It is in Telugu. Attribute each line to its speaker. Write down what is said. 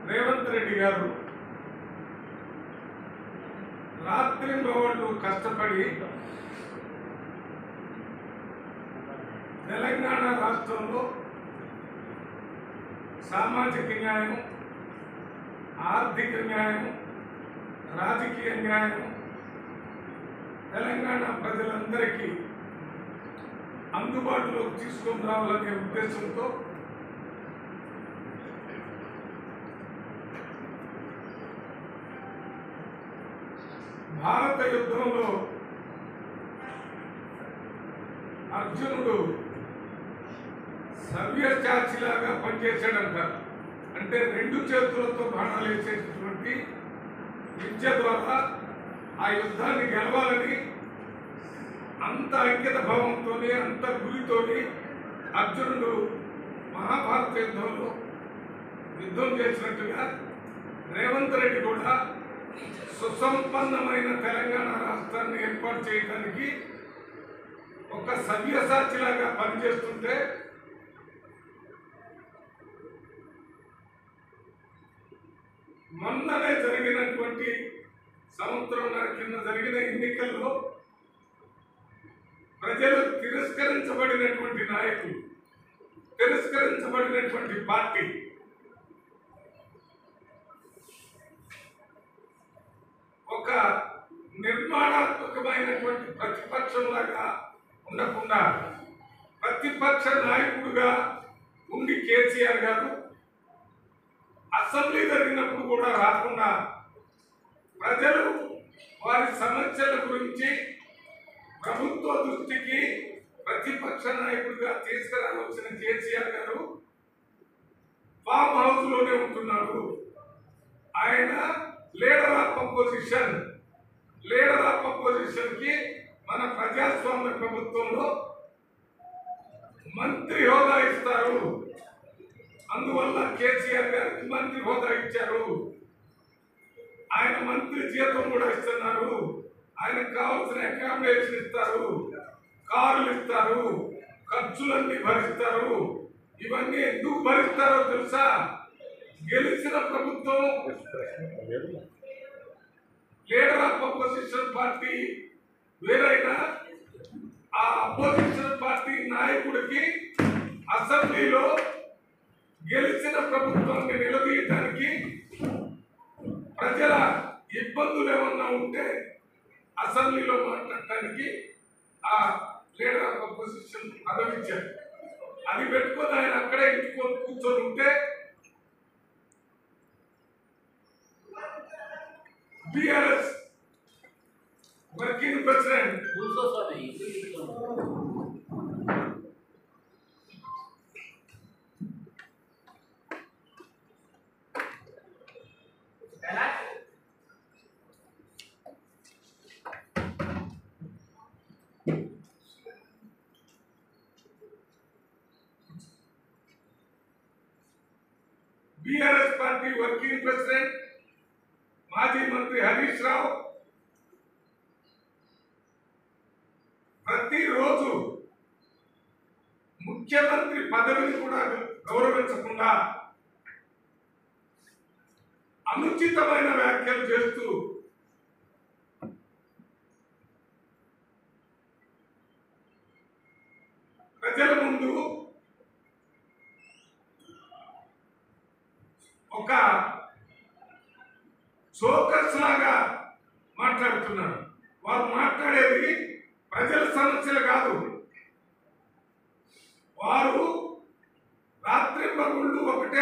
Speaker 1: రేవంత్ రెడ్డి గారు రాత్రింబవళ్ళు కష్టపడి తెలంగాణ రాష్ట్రంలో సామాజిక న్యాయం, ఆర్థిక న్యాయం, రాజకీయ న్యాయం తెలంగాణ ప్రజలందరికీ అందుబాటులోకి తీసుకొని రావాలనే ఉద్దేశంతో భారత యుద్ధంలో అర్జునుడు సవ్యసాచిలాగా పనిచేశాడంట. అంటే రెండు చేతులతో బాణాలు వేసేటటువంటి విద్య ద్వారా ఆ యుద్ధాన్ని గెలవాలని అంత అంకిత భావంతో అంత గురితోని అర్జునుడు మహాభారత యుద్ధంలో యుద్ధం చేసినట్టుగా రేవంత్ రెడ్డి కూడా సుసంపన్నమైన తెలంగాణ రాష్ట్రాన్ని ఏర్పాటు చేయడానికి ఒక సవ్యసాచిలాగా పనిచేస్తుంటే మొన్ననే జరిగినటువంటి సంవత్సరంన్నర కింద జరిగిన ఎన్నికల్లో ప్రజలు తిరస్కరించబడినటువంటి నాయకులు, తిరస్కరించబడినటువంటి పార్టీ ఒక నిర్మాణాత్మకమైనటువంటి ప్రతిపక్షంలాగా ఉండకుండా ప్రతిపక్ష నాయకుడిగా ఉండి కేసీఆర్ గారు అసెంబ్లీ జరిగినప్పుడు కూడా రాకుండా ప్రజలు వారి సమస్యల గురించి ప్రభుత్వ దృష్టికి ప్రతిపక్ష నాయకుడిగా తీసుకురావాల్సిన కేసీఆర్ గారు ఫామ్ హౌస్ లోనే ఉంటున్నారు. ఆయన లీడర్ ఆఫ్ అపోజిషన్ కి మన ప్రజాస్వామ్య ప్రభుత్వంలో మంత్రి హోదా ఇస్తారు. అందువల్ల కేసీఆర్ గారికి మంత్రి హోదా ఇచ్చారు. ఆయన మంత్రి జీతం కూడా ఇస్తున్నారు. ఆయనకు కావాల్సిన అకామిడేషన్ ఇస్తారు, కార్లు ఇస్తారు, ఖర్చులన్నీ భరిస్తారు. ఇవన్నీ ఎందుకు భరిస్తారో తెలుసా? గెలిచిన ప్రభుత్వం లీడర్ ఆఫ్ అపోజిషన్ పార్టీ వేరైనా ఆ అపోజిషన్ పార్టీ నాయకుడికి అసెంబ్లీలో గెలిచిన ప్రభుత్వాన్ని నిలదీయడానికి ప్రజల ఇబ్బందులు ఏమన్నా ఉంటే అసెంబ్లీలో మాట్లాడటానికి ఆ లీడర్ ఆఫ్ అపోజిషన్ పదవి ఇచ్చారు. అది పెట్టుకొని ఆయన అక్కడే ఇంటికొని కూర్చొని ఉంటే BRS working president BRS party working president మాజీ మంత్రి హరీష్ రావు ప్రతిరోజు ముఖ్యమంత్రి పదవిని కూడా గౌరవించకుండా అనుచితమైన వ్యాఖ్యలు చేస్తూ ప్రజల ముందు ఒక సోకర్స్ లాగా మాట్లాడుతున్నారు. వారు మాట్లాడేది ప్రజల సమస్యలు కాదు. వారు రాత్రింబగుళ్ళు ఒకటే